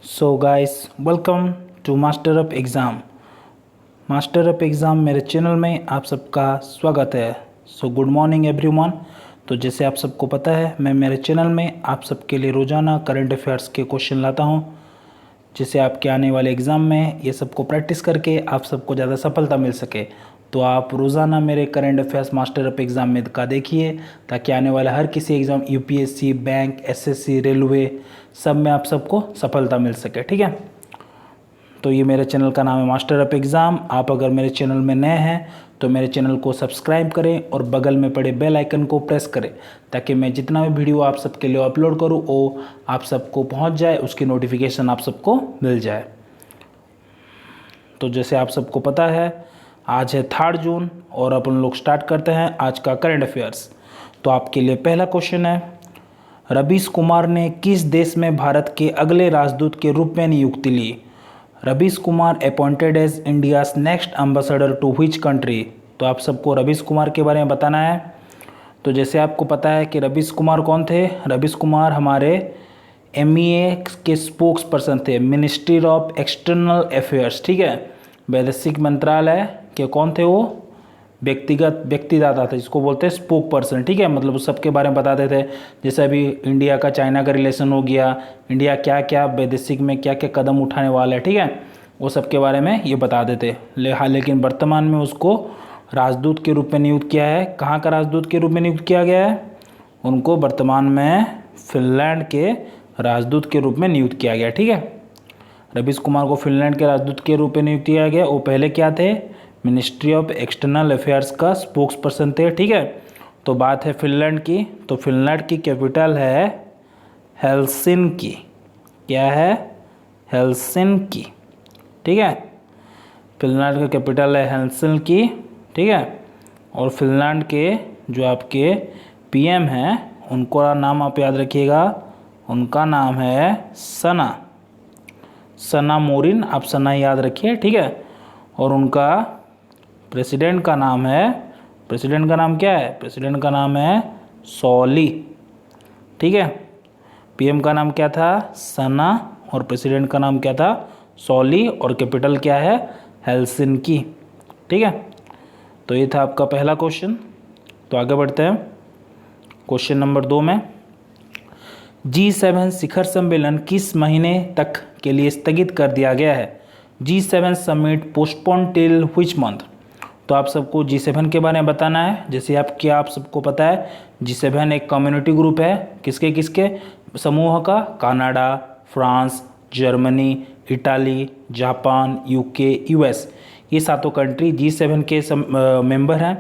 So guys welcome to master of exam मेरे channel में आप सबका स्वागत है। So good morning everyone. तो जैसे आप सबको पता है मैं मेरे चैनल में आप सबके लिए रोज़ाना करंट अफेयर्स के क्वेश्चन लाता हूं, जिससे आपके आने वाले एग्ज़ाम में ये सबको प्रैक्टिस करके आप सबको ज़्यादा सफलता मिल सके। तो आप रोज़ाना मेरे current affairs master of exam में का देखिए, ताकि आने वाला हर किसी exam UPSC, bank, SSC, railway सब में आप सबको सफलता मिल सके। ठीक है, तो ये मेरे चैनल का नाम है मास्टर ऑफ एग्ज़ाम। आप अगर मेरे चैनल में नए हैं तो मेरे चैनल को सब्सक्राइब करें और बगल में पड़े बेल आइकन को प्रेस करें, ताकि मैं जितना भी वीडियो आप सबके लिए अपलोड करूं वो आप सबको पहुंच जाए, उसकी नोटिफिकेशन आप सबको मिल जाए। तो जैसे आप सबको पता है आज है 3 जून और अपन लोग स्टार्ट करते हैं आज का करंट अफेयर्स। तो आपके लिए पहला क्वेश्चन है, रवीश कुमार ने किस देश में भारत के अगले राजदूत के रूप में नियुक्ति ली? Ravish Kumar appointed as India's next ambassador to which country? तो आप सबको रवीश कुमार के बारे में बताना है। तो जैसे आपको पता है कि रवीश कुमार कौन थे। रवीश कुमार हमारे MEA के स्पोक्स पर्सन थे, मिनिस्ट्री ऑफ एक्सटर्नल अफेयर्स। ठीक है, वैदेशिक मंत्रालय के कौन थे वो? व्यक्तिदाता थे, जिसको बोलते हैं स्पोक पर्सन। ठीक है, मतलब उस सबके बारे में बताते थे। जैसे अभी इंडिया का चाइना का रिलेशन हो गया, इंडिया क्या क्या वैदेशिक में क्या क्या कदम उठाने वाला है, ठीक है, वो सब के बारे में ये बता देते। लेकिन वर्तमान में उसको राजदूत के रूप में नियुक्त किया है। कहाँ का राजदूत के रूप में नियुक्त किया गया है? उनको वर्तमान में फिनलैंड के राजदूत के रूप में नियुक्त किया गया। ठीक है, रवीश कुमार को फिनलैंड के राजदूत के रूप में नियुक्त किया गया। वो पहले क्या थे? मिनिस्ट्री ऑफ एक्सटर्नल अफेयर्स का स्पोक्स पर्सन थे। ठीक है, तो बात है फिनलैंड की। तो फिनलैंड की कैपिटल है हेलसिंकी। क्या है? हेलसिंकी। ठीक है, फिनलैंड का कैपिटल है हेलसिंकी। ठीक है, और फिनलैंड के जो आपके PM हैं उनका नाम आप याद रखिएगा, उनका नाम है सना मोरिन। आप सना याद रखिए। ठीक है, और उनका प्रेसिडेंट का नाम है, प्रेसिडेंट का नाम क्या है? प्रेसिडेंट का नाम है सॉली। ठीक है, PM का नाम क्या था? सना, और प्रेसिडेंट का नाम क्या था? सॉली, और कैपिटल क्या है? हेलसिंकी। ठीक है, तो ये था आपका पहला क्वेश्चन। तो आगे बढ़ते हैं क्वेश्चन नंबर 2 में। G7 शिखर सम्मेलन किस महीने तक के लिए स्थगित कर दिया गया है? G7 summit postpone till which month? तो आप सबको G7 के बारे में बताना है। जैसे आप सबको पता है G7 एक कम्युनिटी ग्रुप है। किसके किसके समूह का? Canada, France, Germany, Italy, Japan, UK, US, ये सातों कंट्री G7 के मेंबर हैं।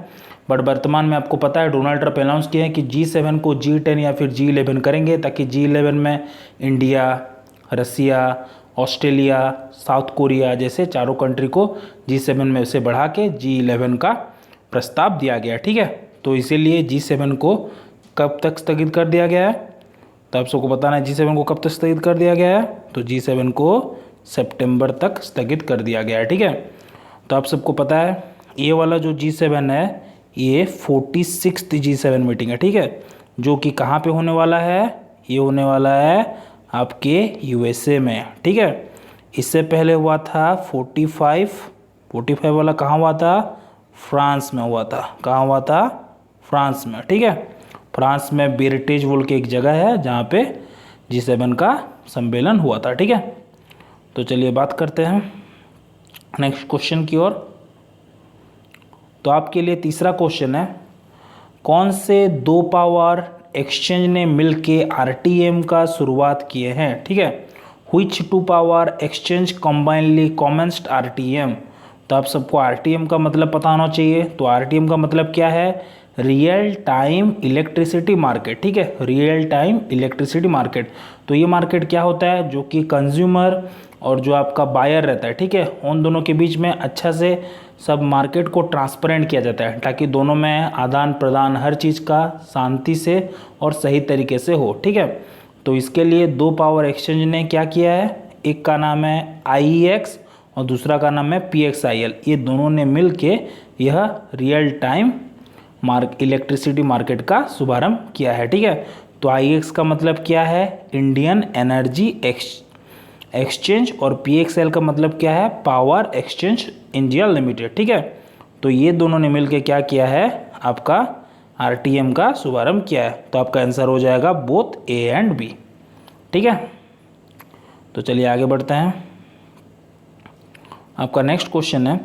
बट वर्तमान में आपको पता है डोनाल्ड ट्रंप अनाउंस किए हैं कि G7 को G10 या फिर G11 करेंगे, ताकि G11 में इंडिया, रसिया, ऑस्ट्रेलिया, साउथ कोरिया जैसे चारों कंट्री को G7 में से बढ़ा के G11 का प्रस्ताव दिया गया। ठीक है, तो इसीलिए G7 को कब तक स्थगित कर दिया गया है? तो आप सबको बताना है G7 को कब तक स्थगित कर दिया गया है। तो G7 को सितंबर तक स्थगित कर दिया गया है। ठीक है, तो आप सबको पता है ये वाला जो G7 है ये 46th G7 मीटिंग है। ठीक है, जो कि कहाँ पे होने वाला है? ये होने वाला है आपके USA में। ठीक है, इससे पहले हुआ था 45 वाला कहाँ हुआ था? फ्रांस में हुआ था। कहाँ हुआ था? फ्रांस में। ठीक है, फ्रांस में बेरटेज बोल के एक जगह है जहाँ पे G7 का सम्मेलन हुआ था। ठीक है, तो चलिए बात करते हैं नेक्स्ट क्वेश्चन की ओर। तो आपके लिए तीसरा क्वेश्चन है, कौन से 2 पावर एक्सचेंज ने मिलके RTM का शुरुआत किए हैं? ठीक है, which 2 power exchange combinedly commenced RTM? तो आप सबको RTM का मतलब पता होना चाहिए। तो RTM का मतलब क्या है? Real time electricity market. ठीक है, रियल टाइम इलेक्ट्रिसिटी मार्केट। तो ये मार्केट क्या होता है? जो कि कंज्यूमर और जो आपका बायर रहता है, ठीक है, उन दोनों के बीच में अच्छा से सब मार्केट को ट्रांसपेरेंट किया जाता है, ताकि दोनों में आदान प्रदान हर चीज़ का शांति से और सही तरीके से हो। ठीक है, तो इसके लिए 2 पावर एक्सचेंज ने क्या किया है? एक का नाम है IEX और दूसरा का नाम है PXIL। ये दोनों ने मिल के यह रियल टाइम इलेक्ट्रिसिटी मार्केट का शुभारंभ किया है। ठीक है, तो IEX का मतलब क्या है? इंडियन एनर्जी एक्सचेंज, और PXL का मतलब क्या है, पावर एक्सचेंज इंडिया लिमिटेड, ठीक है। तो ये दोनों ने मिलकर क्या किया है, आपका RTM का शुभारंभ किया है। तो आपका आंसर हो जाएगा बोथ A एंड B, ठीक है। तो चलिए आगे बढ़ते हैं। आपका नेक्स्ट क्वेश्चन है,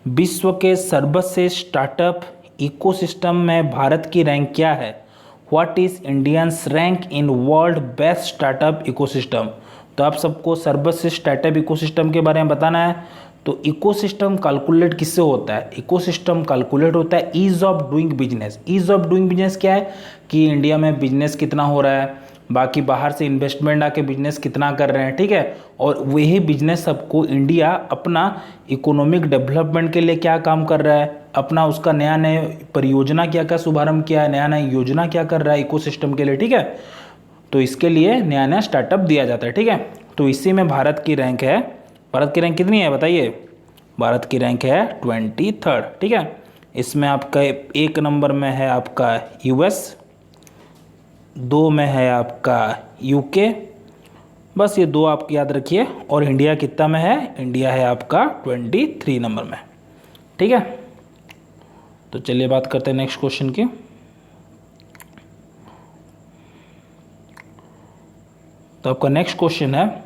विश्व के सर्वश्रेष्ठ स्टार्टअप इकोसिस्टम में भारत की रैंक क्या है? What is Indians rank in world best startup ecosystem? तो आप सबको सर्वश्रेष्ठ स्टार्टअप इकोसिस्टम के बारे में बताना है। तो इकोसिस्टम कैलकुलेट किससे होता है? इकोसिस्टम कैलकुलेट होता है ease of doing business. Ease of doing business क्या है कि इंडिया में बिजनेस कितना हो रहा है, बाकी बाहर से इन्वेस्टमेंट आके बिजनेस कितना कर रहे हैं, ठीक है। और वही बिजनेस सबको इंडिया अपना इकोनॉमिक डेवलपमेंट के लिए क्या काम कर रहा है, अपना उसका नया नया परियोजना क्या क्या शुभारंभ किया है, नया नया योजना क्या कर रहा है इकोसिस्टम के लिए, ठीक है। तो इसके लिए नया नया स्टार्टअप दिया जाता है, ठीक है। तो इसी में भारत की रैंक है, भारत की रैंक कितनी है बताइए? भारत की रैंक है 23rd, ठीक है। इसमें आपका 1 नंबर में है आपका US, 2 में है आपका UK, बस ये 2 आप याद रखिए। और इंडिया कितना में है? इंडिया है आपका 23 नंबर में, ठीक है। तो चलिए बात करते हैं नेक्स्ट क्वेश्चन की। तो आपका नेक्स्ट क्वेश्चन है,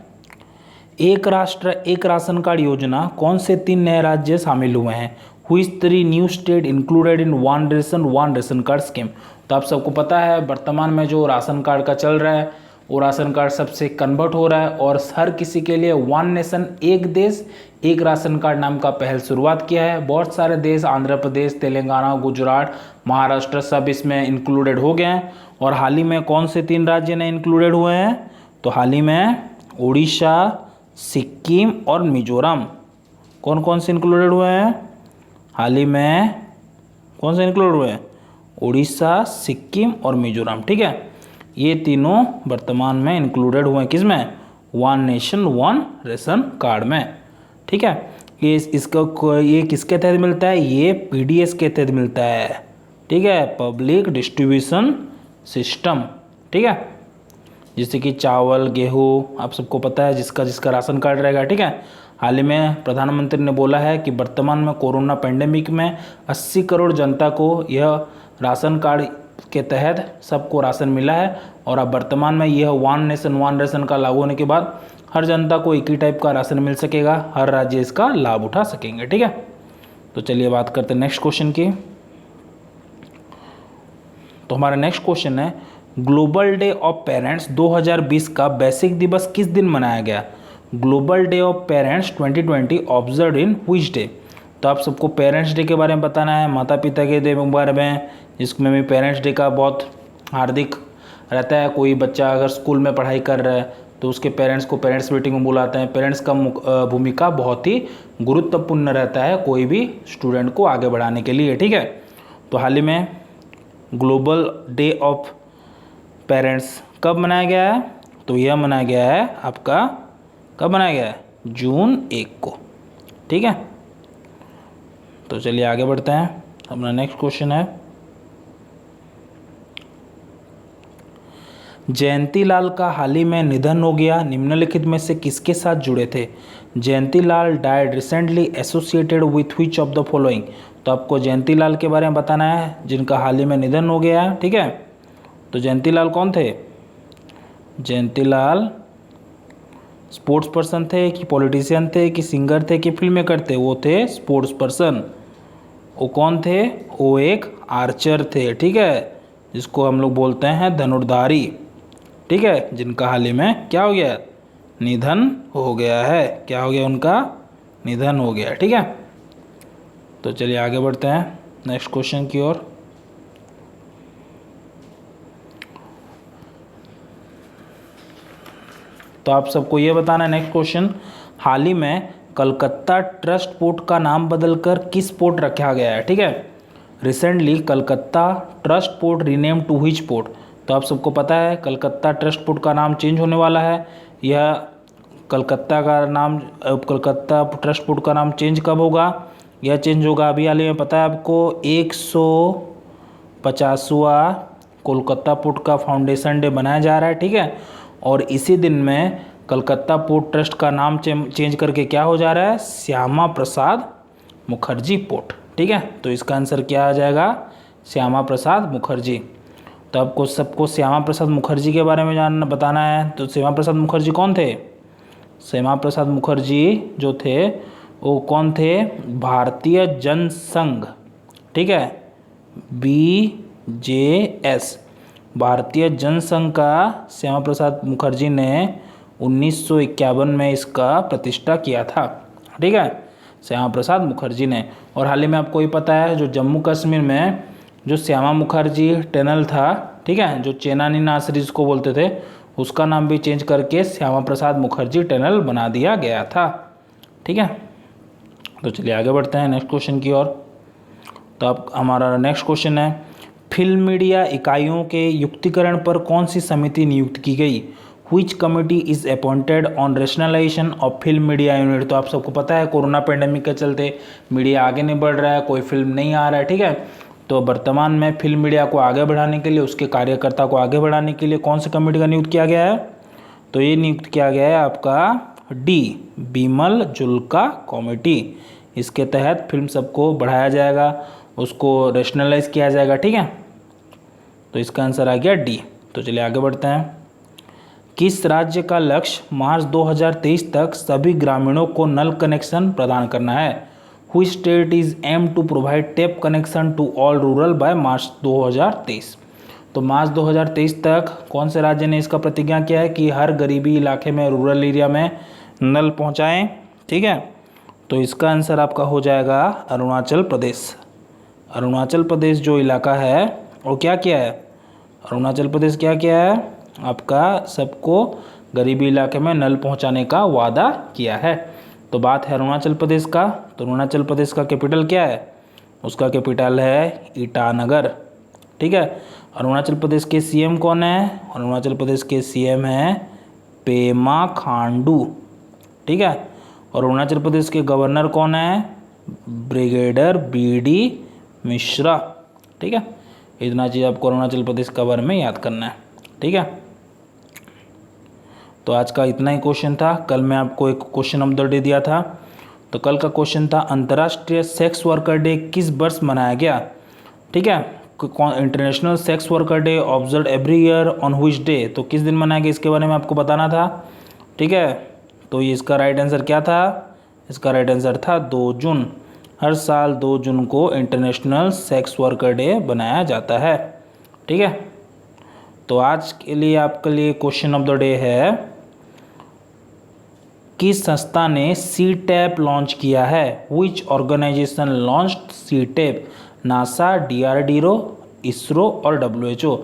एक राष्ट्र एक राशन कार्ड योजना कौन से 3 नए राज्य शामिल हुए हैं? Which 3 new state included in one ration card scheme? तो आप सबको पता है वर्तमान में जो राशन कार्ड का चल रहा है वो राशन कार्ड सबसे कन्वर्ट हो रहा है और हर किसी के लिए वन नेशन एक देश एक राशन कार्ड नाम का पहल शुरुआत किया है। बहुत सारे देश, आंध्र प्रदेश, तेलंगाना, गुजरात, महाराष्ट्र सब इसमें इंक्लूडेड हो गए हैं। और हाल ही में कौन से 3 राज्य ने इंक्लूडेड हुए हैं? तो हाल ही में उड़ीसा, सिक्किम और मिजोरम। कौन कौन से इंक्लूडेड हुए हैं हाल ही में? कौन से इंक्लूड हुए हैं? उड़ीसा, सिक्किम और मिजोरम, ठीक है। ये तीनों वर्तमान में इंक्लूडेड हुए हैं किसमें? One nation one ration card में, ठीक है। ये ये किसके तहत मिलता है? ये PDS के तहत मिलता है, ठीक है, पब्लिक डिस्ट्रीब्यूशन सिस्टम, ठीक है। जैसे कि चावल, गेहूँ, आप सबको पता है जिसका जिसका राशन कार्ड रहेगा, ठीक है। हाल ही में प्रधानमंत्री ने बोला है कि वर्तमान में कोरोना पैंडेमिक में 80 करोड़ जनता को यह राशन कार्ड के तहत सबको राशन मिला है। और अब वर्तमान में यह वन नेशन वन रेशन का लागू होने के बाद हर जनता को एक ही टाइप का राशन मिल सकेगा, हर राज्य इसका लाभ उठा सकेंगे, ठीक है। तो चलिए बात करते हैं नेक्स्ट क्वेश्चन की। तो हमारा नेक्स्ट क्वेश्चन है, ग्लोबल डे ऑफ पेरेंट्स 2020 का वैश्विक दिवस किस दिन मनाया गया? Global day of parents 2020 observe in which day? तो आप सबको पेरेंट्स डे के बारे में बताना है, माता पिता के डे के बारे में, जिसमें भी पेरेंट्स डे का बहुत हार्दिक रहता है। कोई बच्चा अगर स्कूल में पढ़ाई कर रहा है तो उसके पेरेंट्स को पेरेंट्स मीटिंग में बुलाते हैं। पेरेंट्स का भूमिका बहुत ही गुरुत्वपूर्ण रहता है कोई भी स्टूडेंट को आगे बढ़ाने के लिए, ठीक है। तो हाल ही में ग्लोबल डे ऑफ पेरेंट्स कब मनाया गया है? तो यह मनाया गया है आपका, कब मनाया गया है? जून 1 को, ठीक है। तो चलिए आगे बढ़ते हैं। हमारा नेक्स्ट क्वेश्चन है, जयंती लाल का हाल ही में निधन हो गया, निम्नलिखित में से किसके साथ जुड़े थे? Jayanti Lal died recently associated with which of the following? तो आपको जयंती लाल के बारे में बताना है जिनका हाल ही में निधन हो गया है, ठीक है। तो जयंती लाल कौन थे? जयंती लाल स्पोर्ट्स पर्सन थे कि पॉलिटिशियन थे कि सिंगर थे कि फिल्म मेकर थे? वो थे स्पोर्ट्स पर्सन। वो कौन थे? वो एक आर्चर थे, ठीक है, जिसको हम लोग बोलते हैं धनुर्धारी, ठीक है, जिनका हाल ही में क्या हो गया? निधन हो गया है। क्या हो गया? उनका निधन हो गया, ठीक है। तो चलिए आगे बढ़ते हैं नेक्स्ट क्वेश्चन की ओर। तो आप सबको ये बताना है नेक्स्ट क्वेश्चन, हाल ही में कलकत्ता ट्रस्ट पोर्ट का नाम बदलकर किस पोर्ट रखा गया है? ठीक है, recently Calcutta trust port rename to which port? तो आप सबको पता है कलकत्ता ट्रस्ट पोर्ट का नाम चेंज होने वाला है। यह कलकत्ता ट्रस्ट पोर्ट का नाम चेंज कब होगा? यह चेंज होगा अभी हाल ही में पता है आपको 150वां कोलकाता पोर्ट का फाउंडेशन डे मनाया जा रहा है, ठीक है। और इसी दिन में कलकत्ता पोर्ट ट्रस्ट का नाम चेंज करके क्या हो जा रहा है, श्यामा प्रसाद मुखर्जी पोर्ट। ठीक है, तो इसका आंसर क्या आ जाएगा, श्यामा प्रसाद मुखर्जी। तो आपको सबको श्यामा प्रसाद मुखर्जी के बारे में बताना है। तो श्यामा प्रसाद मुखर्जी कौन थे, श्यामा प्रसाद मुखर्जी जो थे वो कौन थे, भारतीय जनसंघ, ठीक है, BJS, भारतीय जनसंघ का श्यामा प्रसाद मुखर्जी ने 1951 में इसका प्रतिष्ठा किया था। ठीक है, श्यामा प्रसाद मुखर्जी ने। और हाल ही में आपको ये पता है जो जम्मू कश्मीर में जो श्यामा मुखर्जी टनल था, ठीक है, जो चेनानी नासरी जिसको बोलते थे, उसका नाम भी चेंज करके श्यामा प्रसाद मुखर्जी टनल बना दिया गया था। ठीक है, तो चलिए आगे बढ़ते हैं नेक्स्ट क्वेश्चन की ओर। तो अब हमारा नेक्स्ट क्वेश्चन है, फिल्म मीडिया इकाइयों के युक्तिकरण पर कौन सी समिति नियुक्त की गई, Which committee is appointed on rationalisation of film media unit. तो आप सबको पता है कोरोना पेंडेमिक के चलते मीडिया आगे नहीं बढ़ रहा है, कोई फिल्म नहीं आ रहा है। ठीक है, तो वर्तमान में फिल्म मीडिया को आगे बढ़ाने के लिए, उसके कार्यकर्ता को आगे बढ़ाने के लिए कौन सी कमेटी का नियुक्त किया गया है, तो ये नियुक्त किया गया है आपका डी, बीमल जुल्का कमेटी। इसके तहत फिल्म सबको बढ़ाया जाएगा, उसको रेशनलाइज किया जाएगा। ठीक है, तो इसका आंसर आ गया डी। तो चलिए आगे बढ़ते हैं। किस राज्य का लक्ष्य मार्च 2023 तक सभी ग्रामीणों को नल कनेक्शन प्रदान करना है, Which state is aim to provide tap connection to all rural by March 2023। तो मार्च 2023 तक कौन से राज्य ने इसका प्रतिज्ञा किया है कि हर गरीबी इलाके में, रूरल एरिया में नल पहुंचाएं। ठीक है, तो इसका आंसर आपका हो जाएगा अरुणाचल प्रदेश। अरुणाचल प्रदेश जो इलाका है वो क्या किया है, अरुणाचल प्रदेश क्या किया है, आपका सबको गरीबी इलाके में नल पहुंचाने का वादा किया है। तो बात है अरुणाचल प्रदेश का। तो अरुणाचल प्रदेश का कैपिटल क्या है, उसका कैपिटल है ईटानगर। ठीक है, अरुणाचल प्रदेश के सीएम कौन है, अरुणाचल प्रदेश के सीएम है पेमा खांडू। ठीक है, और अरुणाचल प्रदेश के गवर्नर कौन है, ब्रिगेडियर BD मिश्रा। ठीक है, इतना चीज़ आपको अरुणाचल प्रदेश के बारे में याद करना है। ठीक है, तो आज का इतना ही क्वेश्चन था। कल मैं आपको एक क्वेश्चन ऑफ द डे दिया था। तो कल का क्वेश्चन था अंतर्राष्ट्रीय सेक्स वर्कर डे किस वर्ष मनाया गया। ठीक है, international sex worker day observe every year on which day, तो किस दिन मनाया गया इसके बारे में आपको बताना था। ठीक है, तो ये इसका राइट आंसर क्या था, इसका राइट आंसर था 2 जून। हर साल 2 जून को इंटरनेशनल सेक्स वर्कर डे बनाया जाता है। ठीक है, तो आज के लिए आपके लिए क्वेश्चन ऑफ द डे है, किस संस्था ने CTAP लॉन्च किया है, which organisation launched CTAP, NASA, DRDO, ISRO और WHO।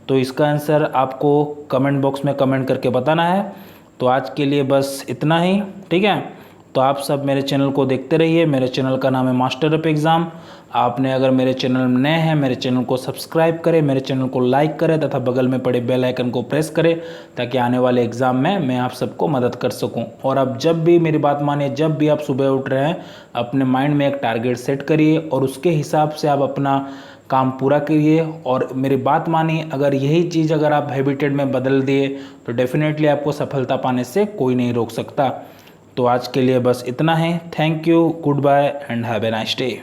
तो इसका आंसर आपको कमेंट बॉक्स में कमेंट करके बताना है। तो आज के लिए बस इतना ही। ठीक है, तो आप सब मेरे चैनल को देखते रहिए। मेरे चैनल का नाम है मास्टर ऑफ एग्ज़ाम। आपने अगर मेरे चैनल में नए हैं, मेरे चैनल को सब्सक्राइब करें, मेरे चैनल को लाइक करें तथा बगल में पड़े बेल आइकन को प्रेस करें, ताकि आने वाले एग्ज़ाम में मैं आप सबको मदद कर सकूं। और आप जब भी मेरी बात मानिए, जब भी आप सुबह उठ रहे हैं, अपने माइंड में एक टारगेट सेट करिए और उसके हिसाब से आप अपना काम पूरा करिए। और मेरी बात मानिए, अगर यही चीज़ अगर आप हैबिटेट में बदल दिए तो डेफिनेटली आपको सफलता पाने से कोई नहीं रोक सकता। तो आज के लिए बस इतना है। Thank you, goodbye and have a nice day.